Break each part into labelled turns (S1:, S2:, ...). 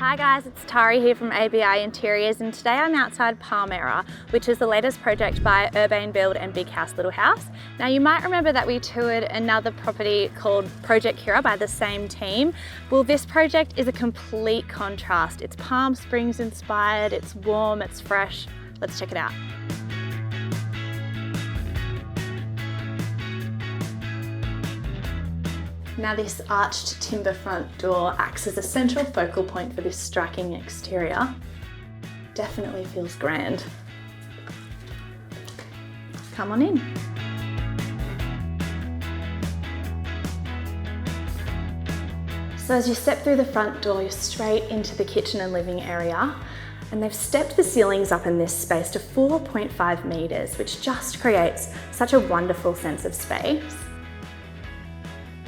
S1: Hi guys, it's Tari here from ABI Interiors, and today I'm outside Palmera, which is the latest project by Urbane Build and Big House Little House. Now you might remember that we toured another property called Project Kira by the same team. Well, this project is a complete contrast. It's Palm Springs inspired, it's warm, it's fresh. Let's check it out. Now this arched timber front door acts as a central focal point for this striking exterior. Definitely feels grand. Come on in. So as you step through the front door, you're straight into the kitchen and living area. And they've stepped the ceilings up in this space to 4.5 meters, which just creates such a wonderful sense of space.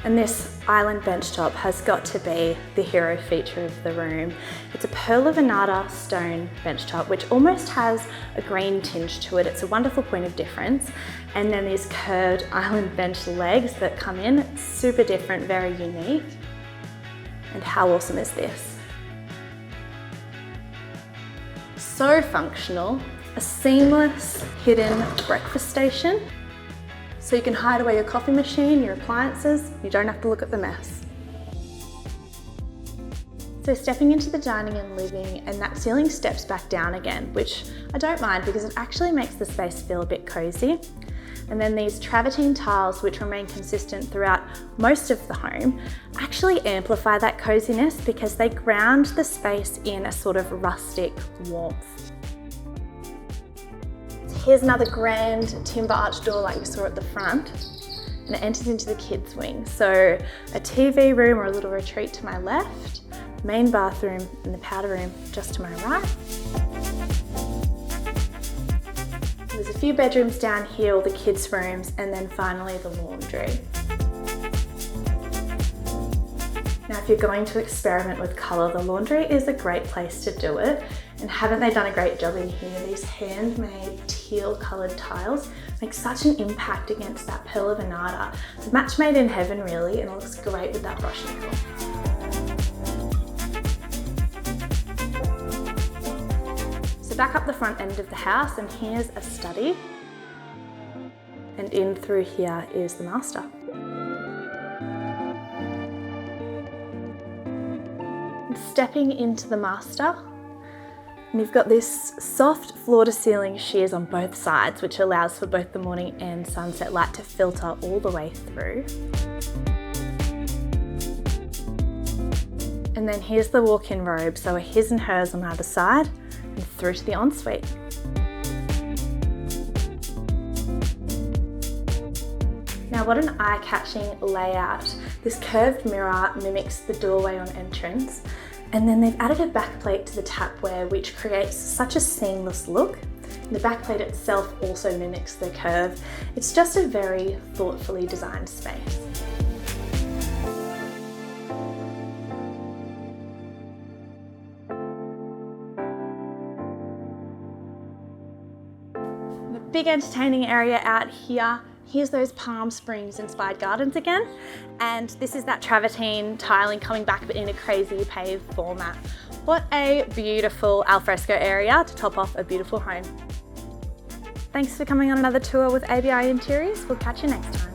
S1: And this island benchtop has got to be the hero feature of the room. It's a pearl of Venata stone benchtop, which almost has a green tinge to it. It's a wonderful point of difference. And then these curved island bench legs that come in, it's super different, very unique. And how awesome is this? So functional, a seamless hidden breakfast station. So you can hide away your coffee machine, your appliances, you don't have to look at the mess. So stepping into the dining and living, and that ceiling steps back down again, which I don't mind because it actually makes the space feel a bit cozy. And then these travertine tiles, which remain consistent throughout most of the home, actually amplify that coziness because they ground the space in a sort of rustic warmth. Here's another grand timber arch door like we saw at the front, and it enters into the kids' wing. So a TV room or a little retreat to my left, main bathroom and the powder room just to my right. There's a few bedrooms down here, all the kids' rooms, and then finally the laundry. Now, if you're going to experiment with colour, the laundry is a great place to do it. And haven't they done a great job in here? These handmade teal coloured tiles make such an impact against that pearl of Venata. It's a match made in heaven really, and it looks great with that brush nickel. So back up the front end of the house, and here's a study. And in through here is the master. Stepping into the master, and you've got this soft floor-to-ceiling sheers on both sides, which allows for both the morning and sunset light to filter all the way through. And then here's the walk-in robe, so a his and hers on either side, and through to the ensuite. Now what an eye-catching layout. This curved mirror mimics the doorway on entrance, and then they've added a backplate to the tapware, which creates such a seamless look. And the backplate itself also mimics the curve. It's just a very thoughtfully designed space. The big entertaining area out here. Here's those Palm Springs inspired gardens again. And this is that travertine tiling coming back but in a crazy paved format. What a beautiful alfresco area to top off a beautiful home. Thanks for coming on another tour with ABI Interiors. We'll catch you next time.